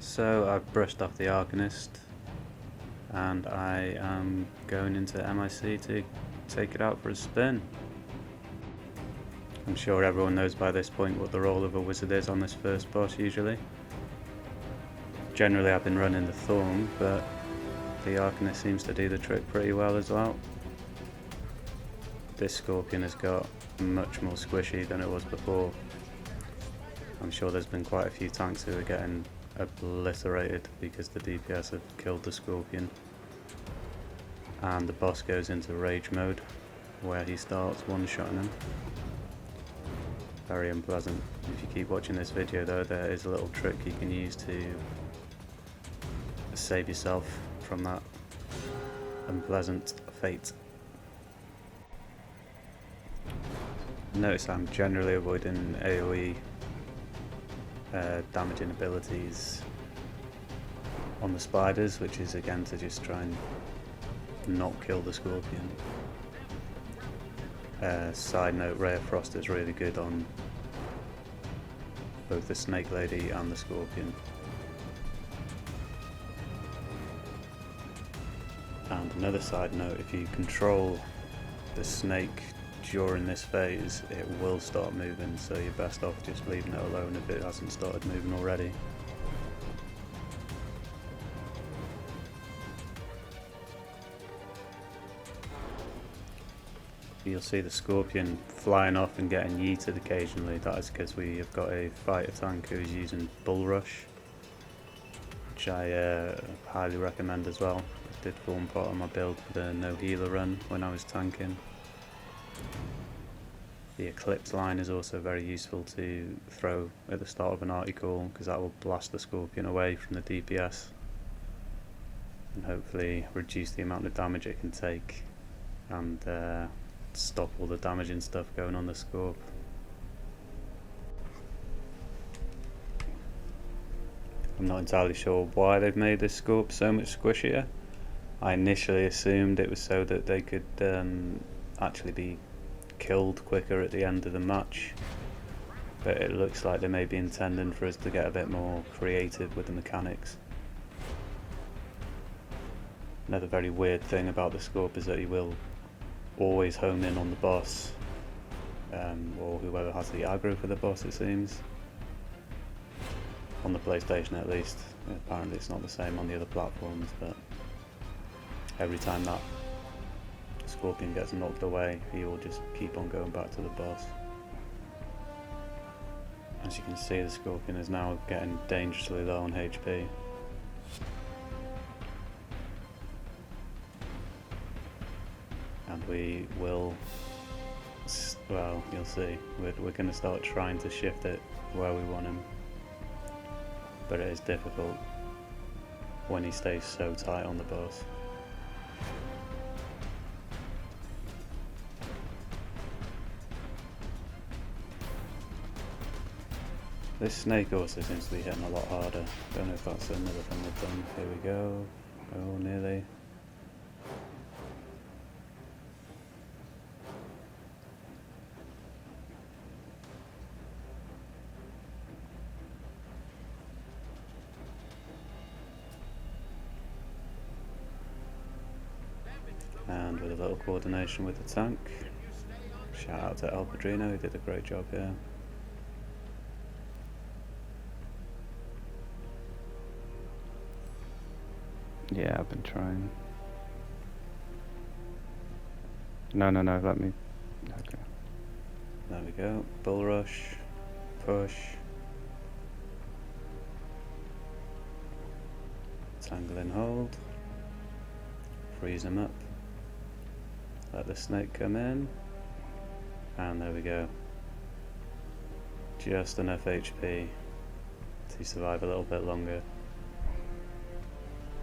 So I've brushed off the Arcanist and I am going into MIC to take it out for a spin. I'm sure everyone knows by this point what the role of a wizard is on this first boss usually. Generally I've been running the Thorn, but the Arcanist seems to do the trick pretty well as well. This Scorpion has got much more squishy than it was before. I'm sure there's been quite a few tanks who are getting obliterated because the DPS have killed the Scorpion. And the boss goes into rage mode where he starts one-shotting him. Very unpleasant. If you keep watching this video though, there is a little trick you can use to save yourself from that unpleasant fate. Notice I'm generally avoiding AoE damaging abilities on the spiders, which is again to just try and not kill the Scorpion. Side note, Ray of Frost is really good on both the Snake Lady and the Scorpion. And another side note, if you control the snake during this phase, it will start moving, so you're best off just leaving it alone if it hasn't started moving already. You'll see the Scorpion flying off and getting yeeted occasionally. That is because we have got a fighter tank who's using Bull Rush, which I highly recommend as well. It did form part of my build for the no healer run when I was tanking. The Eclipse line is also very useful to throw at the start of an article, because that will blast the Scorpion away from the DPS and hopefully reduce the amount of damage it can take and stop all the damaging stuff going on the Scorp. I'm not entirely sure why they've made this Scorp so much squishier. I initially assumed it was so that they could actually be killed quicker at the end of the match, but it looks like they may be intending for us to get a bit more creative with the mechanics. Another very weird thing about the Scorp is that he will always hone in on the boss, or whoever has the aggro for the boss, it seems. On the PlayStation at least. Apparently it's not the same on the other platforms, but every time that Scorpion gets knocked away, he will just keep on going back to the boss. As you can see, the Scorpion is now getting dangerously low on HP. And we will, well, you'll see, we're going to start trying to shift it where we want him. But it is difficult when he stays so tight on the boss. This snake also seems to be hitting a lot harder. Don't know if that's another thing they've done. Here we go. Oh, nearly. And with a little coordination with the tank. Shout out to El Padrino, who did a great job here. Yeah, I've been trying. No, let me... Okay. There we go. Bull Rush. Push. Tangle and hold. Freeze him up. Let the snake come in. And there we go. Just enough HP to survive a little bit longer.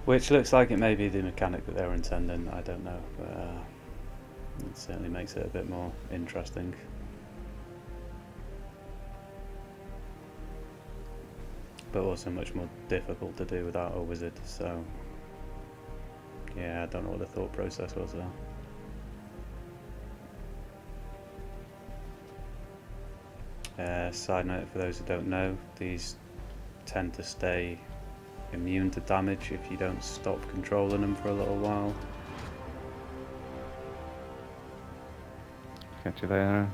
Which looks like it may be the mechanic that they were intending, I don't know, but it certainly makes it a bit more interesting. But also much more difficult to do without a wizard, so yeah, I don't know what the thought process was there. Side note for those who don't know, these tend to stay immune to damage if you don't stop controlling them for a little while. Catch you later.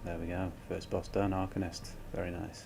There we go, first boss done, Arcanist. Very nice.